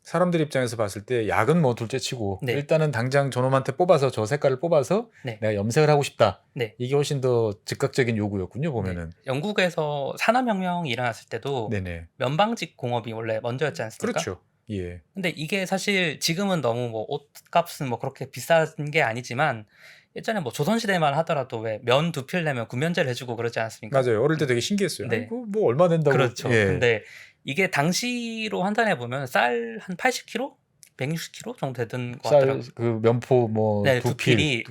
사람들 입장에서 봤을 때 약은 뭐 둘째치고 네. 일단은 당장 저놈한테 뽑아서 저 색깔을 뽑아서 네. 내가 염색을 하고 싶다. 네. 이게 훨씬 더 즉각적인 요구였군요, 보면은. 영국에서 산업혁명이 일어났을 때도 네네. 면방직 공업이 원래 먼저였지 않습니까? 그렇죠. 예. 근데 이게 사실 지금은 너무 뭐 옷값은 뭐 그렇게 비싼 게 아니지만 예전에 뭐 조선시대만 하더라도 왜 면 두 필 내면 군면제를 해주고 그러지 않습니까? 맞아요. 어릴 때 되게 신기했어요. 네. 아이고, 뭐 얼마 된다고. 그렇죠. 예. 근데 이게 당시로 환산해 보면 쌀 한 80kg 160kg 정도 되던 것 쌀 같더라고요. 그 면포 뭐 네, 두필 두필이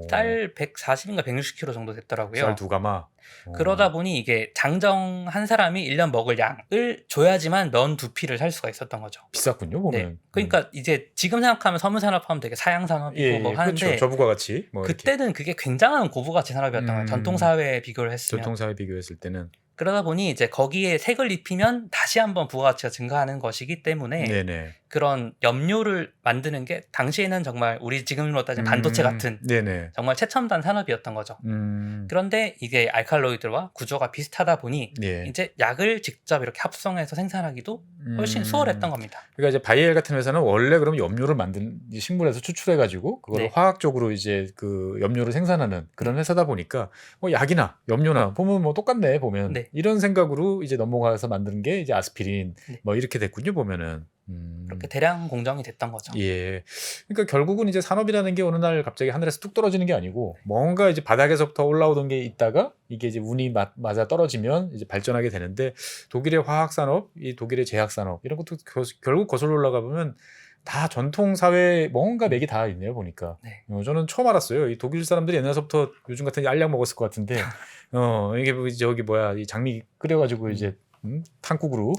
쌀 140인가 160kg 정도 됐더라고요. 쌀 두 가마. 그러다 보니 이게 장정 한 사람이 1년 먹을 양을 줘야지만 면 두 필을 살 수가 있었던 거죠. 비쌌군요 네. 보면. 그러니까 이제 지금 생각하면 서문산업하면 되게 사양산업이고 예, 뭐 예, 하는데 그렇죠. 저부가 같이 뭐 이렇게 그때는 그게 굉장한 고부가치 산업이었던 거예요. 전통사회에 비교를 했으면. 전통사회 비교했을 때는. 그러다 보니 이제 거기에 색을 입히면 다시 한번 부가가치가 증가하는 것이기 때문에 네네. 그런 염료를 만드는 게 당시에는 정말 우리 지금으로 따지면 반도체 같은 네네. 정말 최첨단 산업이었던 거죠. 그런데 이게 알칼로이드와 구조가 비슷하다 보니 예. 이제 약을 직접 이렇게 합성해서 생산하기도 훨씬 수월했던 겁니다. 그러니까 이제 바이엘 같은 회사는 원래 그럼 염료를 만든 이 식물에서 추출해가지고 그걸 네. 화학적으로 이제 그 염료를 생산하는 그런 회사다 보니까 뭐 약이나 염료나 보면 뭐 똑같네 보면 네. 이런 생각으로 이제 넘어가서 만드는 게 이제 아스피린 네. 뭐 이렇게 됐군요 보면은. 그렇게 대량 공정이 됐던 거죠. 예. 그러니까 결국은 이제 산업이라는 게 어느 날 갑자기 하늘에서 뚝 떨어지는 게 아니고 뭔가 이제 바닥에서부터 올라오던 게 있다가 이게 이제 운이 맞아 떨어지면 이제 발전하게 되는데 독일의 화학 산업, 이 독일의 제약 산업 이런 것도 결국 거슬러 올라가 보면 다 전통 사회에 뭔가 맥이 다 있네요 보니까. 네. 저는 처음 알았어요. 이 독일 사람들이 옛날서부터 요즘 같은 알약 먹었을 것 같은데 이게 뭐 저기 뭐야 이 장미 끓여가지고 이제 탕국으로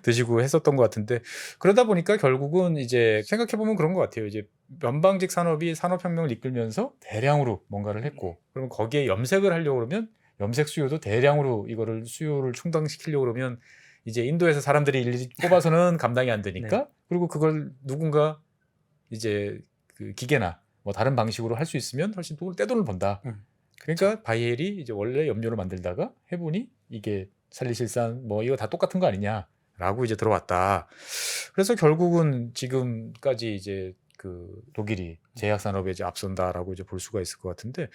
드시고 했었던 것 같은데 그러다 보니까 결국은 이제 생각해보면 그런 것 같아요. 이제 면방직 산업이 산업혁명을 이끌면서 대량으로 뭔가를 했고 그러면 거기에 염색을 하려고 그러면 염색 수요도 대량으로 이거를 수요를 충당시키려고 그러면 이제 인도에서 사람들이 일일이 뽑아서는 감당이 안 되니까 네. 그리고 그걸 누군가 이제 그 기계나 뭐 다른 방식으로 할 수 있으면 훨씬 떼돈을 번다. 그러니까 바이엘이 이제 원래 염료를 만들다가 해보니 이게 살리실산 뭐 이거 다 똑같은 거 아니냐라고 이제 들어왔다. 그래서 결국은 지금까지 이제 그 독일이 제약 산업에 이제 앞선다라고 이제 볼 수가 있을 것 같은데,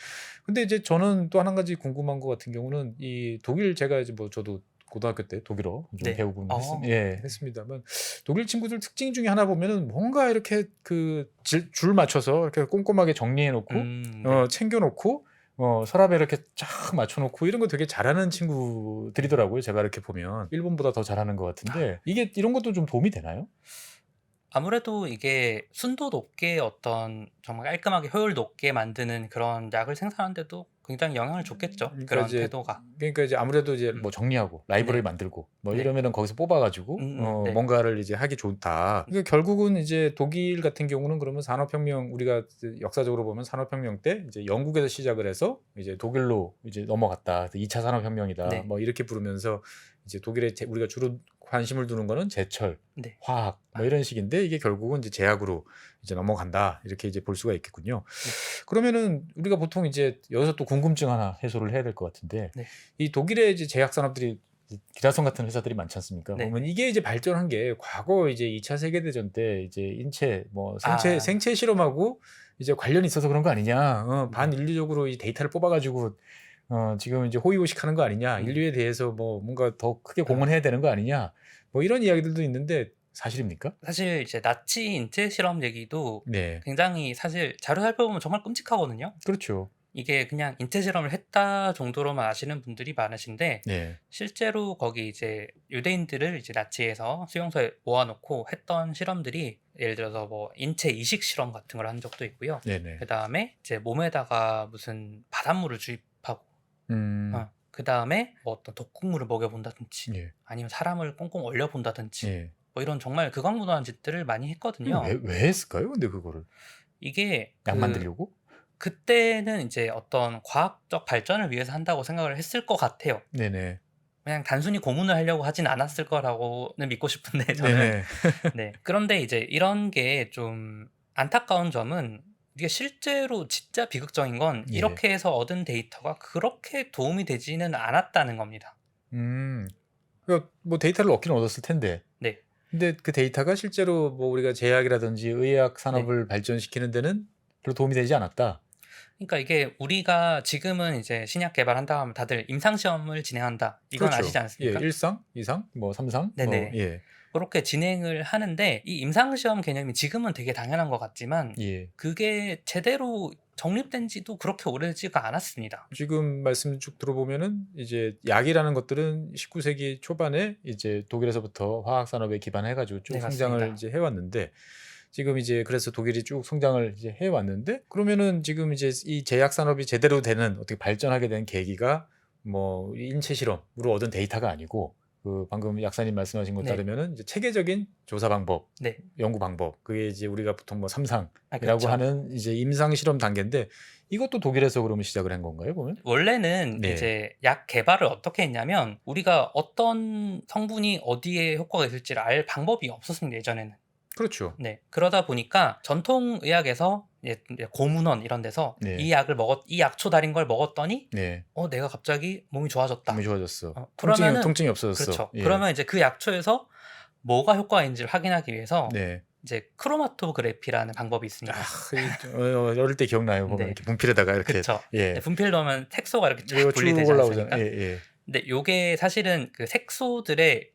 근데 이제 저는 또 한 가지 궁금한 것 같은 경우는 이 독일 제가 이제 뭐 저도 고등학교 때 독일어 좀 네. 배우고 했습니다만 독일 친구들 특징 중에 하나 보면은 뭔가 이렇게 그 줄 맞춰서 이렇게 꼼꼼하게 정리해 놓고 네. 챙겨 놓고 서랍에 이렇게 쫙 맞춰놓고 이런 거 되게 잘하는 친구들이더라고요. 제가 이렇게 보면 일본보다 더 잘하는 것 같은데 이게 이런 것도 좀 도움이 되나요? 아무래도 이게 순도 높게 어떤 정말 깔끔하게 효율 높게 만드는 그런 약을 생산하는데도 굉장히 영향을 줬겠죠. 그러니까 그런 이제 태도가. 그러니까 이제 아무래도 이제 뭐 정리하고 라이브러리 네. 만들고 뭐 네. 이러면은 거기서 뽑아가지고 네. 뭔가를 이제 하기 좋다. 그러니까 결국은 이제 독일 같은 경우는 그러면 산업혁명 우리가 역사적으로 보면 산업혁명 때 이제 영국에서 시작을 해서 이제 독일로 이제 넘어갔다. 2차 산업혁명이다. 네. 뭐 이렇게 부르면서 이제 독일에 우리가 주로 관심을 두는 거는 제철, 네. 화학 뭐 이런 식인데 이게 결국은 이제 제약으로 이제 넘어간다 이렇게 이제 볼 수가 있겠군요. 그러면은 우리가 보통 이제 여기서 또 궁금증 하나 해소를 해야 될 것 같은데 네. 이 독일의 이제 제약 산업들이 기라성 같은 회사들이 많지 않습니까? 네. 보면 이게 이제 발전한 게 과거 이제 2차 세계대전 때 이제 인체 뭐 생체 실험하고 이제 관련이 있어서 그런 거 아니냐? 반인류적으로 이 데이터를 뽑아가지고 지금 이제 호의호식하는 거 아니냐? 인류에 대해서 뭐 뭔가 더 크게 공헌해야 되는 거 아니냐? 뭐 이런 이야기들도 있는데 사실입니까? 사실 이제 나치 인체 실험 얘기도 네, 굉장히 사실 자료 살펴보면 정말 끔찍하거든요. 그렇죠. 이게 그냥 인체 실험을 했다 정도로만 아시는 분들이 많으신데 네, 실제로 거기 이제 유대인들을 이제 나치에서 수용소에 모아놓고 했던 실험들이 예를 들어서 뭐 인체 이식 실험 같은 걸 한 적도 있고요. 네네. 그 다음에 이제 몸에다가 무슨 바닷물을 주입하고, 그 다음에 뭐 어떤 독극물을 먹여본다든지, 예, 아니면 사람을 꽁꽁 얼려본다든지, 예. 뭐 이런 정말 극악무도한 짓들을 많이 했거든요. 왜 했을까요? 근데 그거를 이게 약 만들려고? 그때는 이제 어떤 과학적 발전을 위해서 한다고 생각을 했을 것 같아요. 네네. 그냥 단순히 고문을 하려고 하진 않았을 거라고는 믿고 싶은데 저는. 네네. 네. 그런데 이제 이런 게 좀 안타까운 점은 이게 실제로 진짜 비극적인 건 예. 이렇게 해서 얻은 데이터가 그렇게 도움이 되지는 않았다는 겁니다. 그러니까 뭐 데이터를 얻기는 얻었을 텐데. 네. 근데 그 데이터가 실제로 뭐 우리가 제약이라든지 의학 산업을 발전시키는 데는 별로 도움이 되지 않았다. 그러니까 이게 우리가 지금은 이제 신약 개발한다 하면 다들 임상 시험을 진행한다. 이건 그렇죠. 아시지 않습니까? 예, 1상, 2상, 뭐 3상. 네네. 뭐, 예. 그렇게 진행을 하는데 이 임상 시험 개념이 지금은 되게 당연한 것 같지만 예. 그게 제대로 정립된 지도 그렇게 오래되지가 않았습니다. 지금 말씀 쭉 들어보면은 이제 약이라는 것들은 19세기 초반에 이제 독일에서부터 화학 산업에 기반해가지고 쭉 네, 성장을 맞습니다. 이제 해왔는데 지금 이제 그래서 독일이 쭉 성장을 이제 해왔는데 그러면은 지금 이제 이 제약 산업이 제대로 되는 어떻게 발전하게 된 계기가 뭐 인체 실험으로 얻은 데이터가 아니고 그 방금 약사님 말씀하신 것 네. 따르면은 이제 체계적인 조사 방법, 네. 연구 방법 그게 이제 우리가 보통 뭐 삼상이라고 그렇죠. 하는 이제 임상 실험 단계인데 이것도 독일에서 그러면 시작을 한 건가요, 보면? 원래는 네. 이제 약 개발을 어떻게 했냐면 우리가 어떤 성분이 어디에 효과가 있을지를 알 방법이 없었습니다, 예전에는. 그렇죠. 네. 그러다 보니까 전통 의학에서 이제 고문원 이런 데서 네. 이 약초 달인 걸 먹었더니 네. 내가 갑자기 몸이 좋아졌다. 몸이 좋아졌어. 그러면은 통증이 없어졌어. 그렇죠. 예. 그러면 이제 그 약초에서 뭐가 효과가 있는지를 확인하기 위해서 네. 이제 크로마토그래피라는 방법이 있습니다. 어릴 때 기억나요. 보면 네. 이렇게 분필에다가 이렇게 그렇죠. 예. 분필 넣으면 색소가 이렇게 쫙 이거 분리되지 쭉 올라오잖아요. 않습니까? 예, 예. 근데 요게 사실은 그 색소들이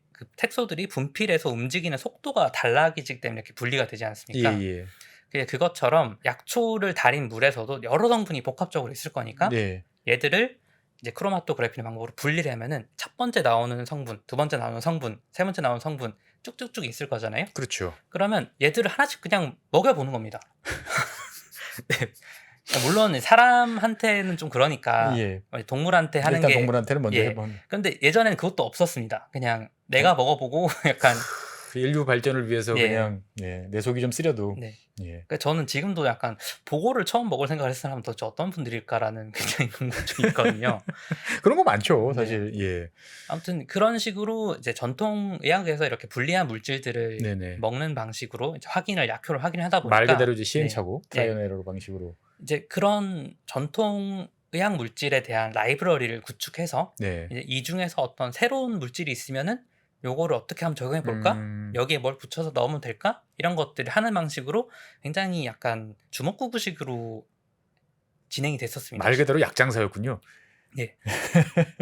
분필에서 움직이는 속도가 달라지기 때문에 이렇게 분리가 되지 않습니까? 예, 예. 그것처럼 약초를 달인 물에서도 여러 성분이 복합적으로 있을 거니까 네. 얘들을 이제 크로마토그래피 방법으로 분리를 하면은 첫 번째 나오는 성분, 두 번째 나오는 성분, 세 번째 나오는 성분 쭉쭉쭉 있을 거잖아요. 그렇죠. 그러면 얘들을 하나씩 그냥 먹여보는 겁니다. 네. 물론 사람한테는 좀 그러니까 예. 동물한테 하는 일단 게 동물한테는 먼저 예. 해본. 근데 예전에는 그것도 없었습니다. 그냥 내가 먹어보고 약간 그 인류 발전을 위해서 예. 그냥 내 속이 좀 쓰려도 네. 예. 그러니까 저는 지금도 약간 보고를 처음 먹을 생각을 했을 사람은 도대체 어떤 분들일까라는 굉장히 궁금증이 있거든요. 그런 거 많죠, 사실. 예. 아무튼 그런 식으로 이제 전통 의학에서 이렇게 분리한 물질들을 네네. 먹는 방식으로 이제 약효를 확인을 하다 보니까 말 그대로 이제 시행착오, 네. 트라이얼 에러 방식으로. 이제 그런 전통 의학 물질에 대한 라이브러리를 구축해서 네. 이제 이 중에서 어떤 새로운 물질이 있으면은 요거를 어떻게 한번 적용해 볼까? 여기에 뭘 붙여서 넣으면 될까? 이런 것들을 하는 방식으로 굉장히 약간 주먹구구식으로 진행이 됐었습니다. 말 그대로 약장사였군요. 예.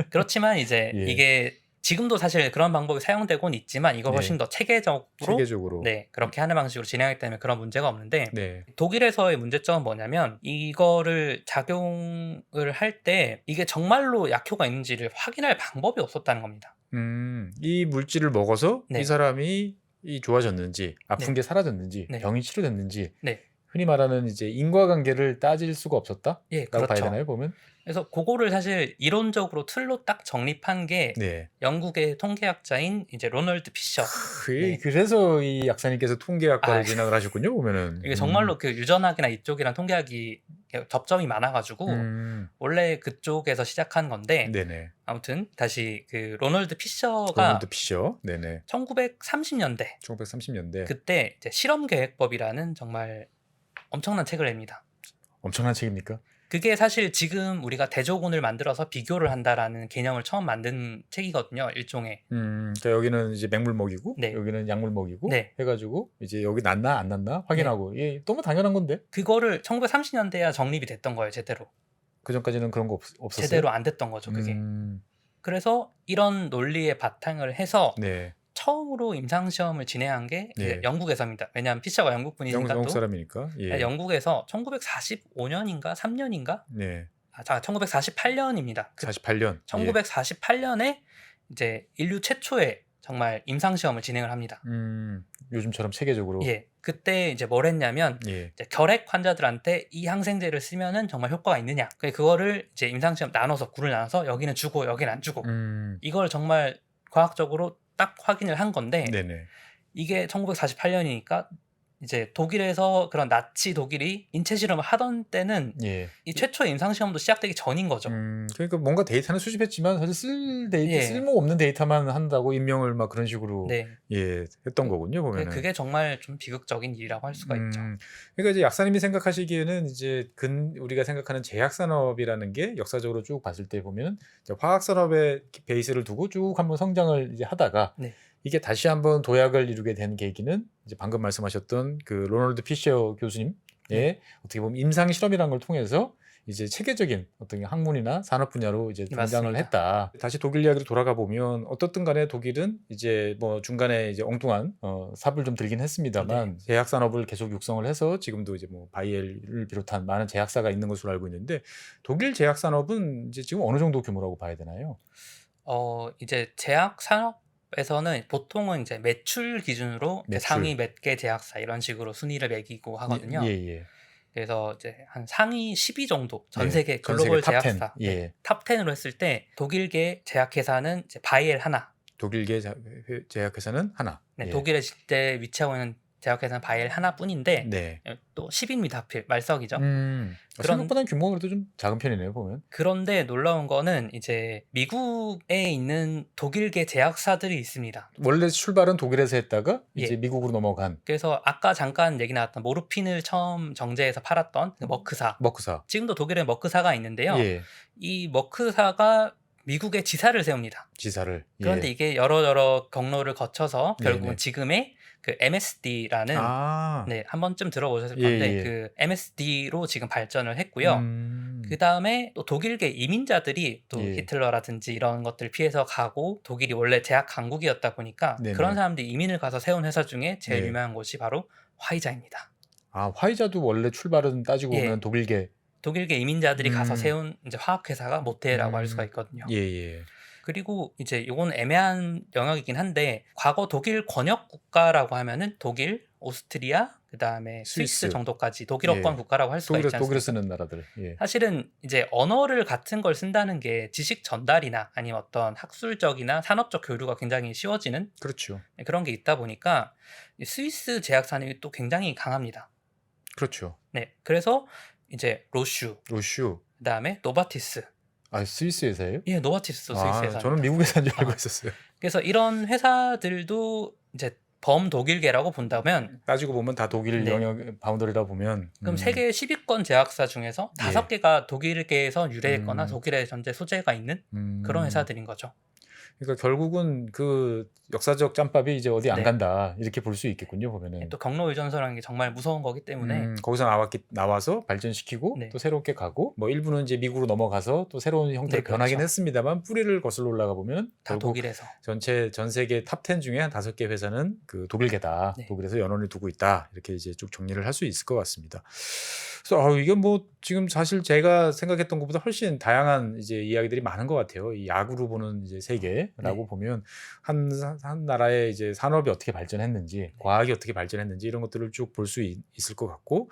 그렇지만 이제 예. 이게 지금도 사실 그런 방법이 사용되곤 있지만 이거 훨씬 더 체계적으로 네, 그렇게 하는 방식으로 진행하기 때문에 그런 문제가 없는데 네. 독일에서의 문제점은 뭐냐면 이거를 작용을 할 때 이게 정말로 약효가 있는지를 확인할 방법이 없었다는 겁니다. 이 물질을 먹어서 네. 이 사람이 좋아졌는지, 아픈 네. 게 사라졌는지, 네. 병이 치료됐는지, 네. 흔히 말하는 이제 인과관계를 따질 수가 없었다? 예, 라고 그렇죠. 봐야 되나요, 보면? 그래서 그거를 사실 이론적으로 틀로 딱 정립한 게 네. 영국의 통계학자인 이제 로널드 피셔. 네. 그래서 이 약사님께서 통계학과를 아, 진학을 하셨군요, 보면은. 이게 정말로 그 유전학이나 이쪽이랑 통계학이 접점이 많아가지고 원래 그쪽에서 시작한 건데 네네. 아무튼 다시 그 로널드 피셔가 로널드 피셔. 네네. 1930년대 1930년대. 그때 이제 실험계획법이라는 정말 엄청난 책을 냅니다. 엄청난 책입니까? 그게 사실 지금 우리가 대조군을 만들어서 비교를 한다라는 개념을 처음 만든 책이거든요. 일종의. 그러니까 여기는 이제 맹물 먹이고 네. 여기는 약물 먹이고 네. 해가지고 이제 여기 낫나 안 낫나 확인하고 예, 너무 당연한 건데 그거를 1930년대야 정립이 됐던 거예요. 제대로. 그 전까지는 그런 거 없었어요. 제대로 안 됐던 거죠. 그게. 그래서 이런 논리에 바탕을 해서 네. 처음으로 임상시험을 진행한 게 네. 영국에서입니다. 왜냐하면 피셔가 영국 분이니까 영국 또 사람이니까. 예. 영국에서 1945년인가 3년인가? 네. 1948년입니다. 48년. 1948년에 이제 인류 최초의 정말 임상시험을 진행을 합니다. 요즘처럼 체계적으로. 예. 그때 이제 뭘 했냐면 예. 이제 결핵 환자들한테 이 항생제를 쓰면은 정말 효과가 있느냐. 그거를 이제 임상시험 굴을 나눠서 여기는 주고 여기는 안 주고 이걸 정말 과학적으로 딱 확인을 한 건데 네네. 이게 1948년이니까 이제 독일에서 그런 나치 독일이 인체 실험을 하던 때는 예. 이 최초의 임상 시험도 시작되기 전인 거죠. 그러니까 뭔가 데이터는 수집했지만 사실 예. 쓸모 없는 데이터만 한다고 임명을 막 그런 식으로 네. 예 했던 거군요, 보면은. 그게 정말 좀 비극적인 일이라고 할 수가 있죠. 그러니까 이제 약사님이 생각하시기에는 이제 우리가 생각하는 제약 산업이라는 게 역사적으로 쭉 봤을 때 보면은 화학 산업의 베이스를 두고 쭉 한번 성장을 이제 하다가 네. 이게 다시 한번 도약을 이루게 된 계기는 이제 방금 말씀하셨던 그 로널드 피셔 교수님의 어떻게 보면 임상 실험이라는 걸 통해서 이제 체계적인 어떤 학문이나 산업 분야로 이제 등장을 맞습니다. 했다. 다시 독일 이야기로 돌아가 보면 어떻든 간에 독일은 이제 뭐 중간에 이제 엉뚱한 삽을 좀 들긴 했습니다만 제약 산업을 계속 육성을 해서 지금도 이제 뭐 바이엘을 비롯한 많은 제약사가 있는 것으로 알고 있는데 독일 제약 산업은 이제 지금 어느 정도 규모라고 봐야 되나요? 이제 제약 산업에서는 보통은 이제 매출 기준으로 이제 매출. 상위 몇 개 제약사 이런 식으로 순위를 매기고 하거든요. 예. 그래서 이제 한 상위 10위 정도 전 네, 세계 전 글로벌 세계 탑 10. 제약사 예. 탑 10으로 했을 때 독일계 제약회사는 이제 바이엘 하나, 독일계 제약회사는 하나. 네, 예. 독일에 실제 위치하고 있는 제약회사는 바이엘 하나뿐인데 네. 또 10위입니다. 하필 말석이죠. 그런 생각보다는 규모가 그래도 좀 작은 편이네요 보면. 그런데 놀라운 거는 이제 미국에 있는 독일계 제약사들이 있습니다. 원래 출발은 독일에서 했다가 이제 예. 미국으로 넘어간 그래서 아까 잠깐 얘기 나왔던 모르핀을 처음 정제해서 팔았던 그 머크사. 머크사. 지금도 독일에 머크사가 있는데요. 예. 이 머크사가 미국에 지사를 세웁니다. 지사를. 그런데 예. 이게 여러 경로를 거쳐서 결국은 네네. 지금의 그 MSD라는 네, 한 번쯤 들어보셨을 건데 예. 그 MSD로 지금 발전을 했고요. 그 다음에 또 독일계 이민자들이 또 예. 히틀러라든지 이런 것들 피해서 가고 독일이 원래 제약 강국이었다 보니까 네네. 그런 사람들이 이민을 가서 세운 회사 중에 제일 네. 유명한 곳이 바로 화이자입니다. 아, 화이자도 원래 출발은 따지고 예. 보면 독일계. 독일계 이민자들이 가서 세운 이제 화학회사가 모테라고 할 수가 있거든요. 예. 그리고 이제 이건 애매한 영역이긴 한데 과거 독일 권역 국가라고 하면은 독일, 오스트리아, 그다음에 스위스 스위스. 정도까지 독일어권 예. 국가라고 할 수가 있지 않습니까? 독일에 쓰는 나라들. 예. 사실은 이제 언어를 같은 걸 쓴다는 게 지식 전달이나 아니면 어떤 학술적이나 산업적 교류가 굉장히 쉬워지는 그렇죠. 그런 게 있다 보니까 이 스위스 제약사는 또 굉장히 강합니다. 그렇죠. 네, 그래서 이제 로슈, 로슈. 그다음에 노바티스. 아, 스위스 회사예요? 예, 노바티스도 스위스 회사입니다. 저는 미국 회사인 줄 알고 있었어요. 그래서 이런 회사들도 이제 범독일계라고 본다면 따지고 보면 다 독일 네. 영역 바운더리라 보면 그럼 세계 10위권 제약사 중에서 예. 5개가 독일계에서 유래했거나 독일의 전제 소재가 있는 그런 회사들인 거죠. 그러니까 결국은 그 역사적 짬밥이 이제 어디 안 네. 간다 이렇게 볼 수 있겠군요 보면은. 또 경로 의존서라는 게 정말 무서운 거기 때문에 거기서 나와서 발전시키고 네. 또 새롭게 가고 뭐 일부는 이제 미국으로 넘어가서 또 새로운 형태로 네, 변하긴 그렇죠. 했습니다만 뿌리를 거슬러 올라가 보면 다 결국 독일에서. 전 세계 탑 10 중에 한 5개 회사는 그 독일계다. 네. 독일에서 연원을 두고 있다. 이렇게 이제 쭉 정리를 할 수 있을 것 같습니다. 그래서 이게 뭐 지금 사실 제가 생각했던 것보다 훨씬 다양한 이제 이야기들이 많은 것 같아요. 이 야구로 보는 이제 세계라고 보면 한 나라의 이제 산업이 어떻게 발전했는지, 과학이 어떻게 발전했는지 이런 것들을 쭉 볼 수 있을 것 같고,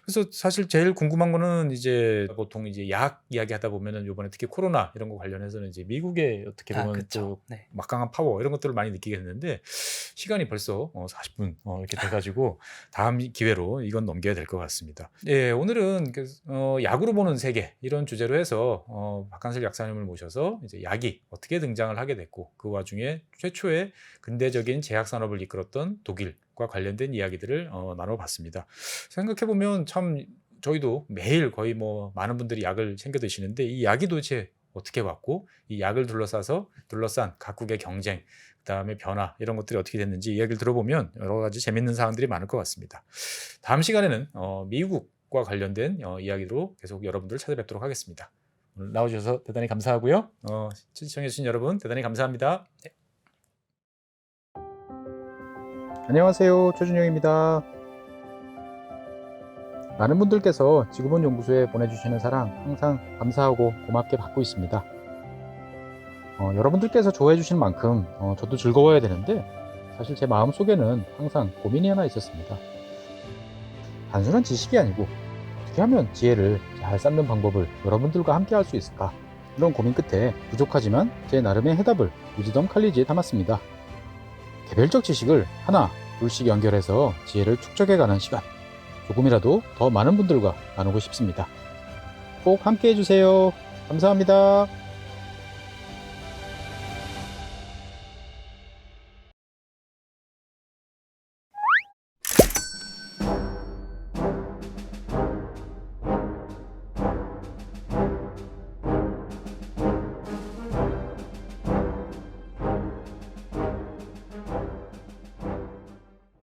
그래서 사실 제일 궁금한 거는 이제 보통 이제 약 이야기하다 보면은 이번에 특히 코로나 이런 거 관련해서는 이제 미국의 어떻게 보면 그쵸. 또 막강한 파워 이런 것들을 많이 느끼게 됐는데 시간이 벌써 40분 이렇게 돼가지고 다음 기회로 이건 넘겨야 될 것 같습니다. 예, 오늘은 약으로 보는 세계 이런 주제로 해서 박한슬 약사님을 모셔서 이제 약이 어떻게 등장을 하게 됐고 그 와중에 최초의 근대적인 제약 산업을 이끌었던 독일과 관련된 이야기들을 나눠봤습니다. 생각해보면 참 저희도 매일 거의 뭐 많은 분들이 약을 챙겨 드시는데 이 약이 도대체 어떻게 왔고 이 약을 둘러싼 각국의 경쟁 그다음에 변화 이런 것들이 어떻게 됐는지 이야기를 들어보면 여러 가지 재밌는 사항들이 많을 것 같습니다. 다음 시간에는 미국과 관련된 이야기로 계속 여러분들을 찾아뵙도록 하겠습니다. 오늘 나와주셔서 대단히 감사하고요. 시청해주신 여러분 대단히 감사합니다. 네. 안녕하세요, 최준영입니다. 많은 분들께서 지구본 연구소에 보내주시는 사랑 항상 감사하고 고맙게 받고 있습니다. 여러분들께서 좋아해 주시는 만큼 저도 즐거워야 되는데 사실 제 마음속에는 항상 고민이 하나 있었습니다. 단순한 지식이 아니고 어떻게 하면 지혜를 잘 쌓는 방법을 여러분들과 함께 할 수 있을까, 이런 고민 끝에 부족하지만 제 나름의 해답을 위즈덤 칼리지에 담았습니다. 개별적 지식을 하나 둘씩 연결해서 지혜를 축적해가는 시간, 조금이라도 더 많은 분들과 나누고 싶습니다. 꼭 함께 해주세요. 감사합니다.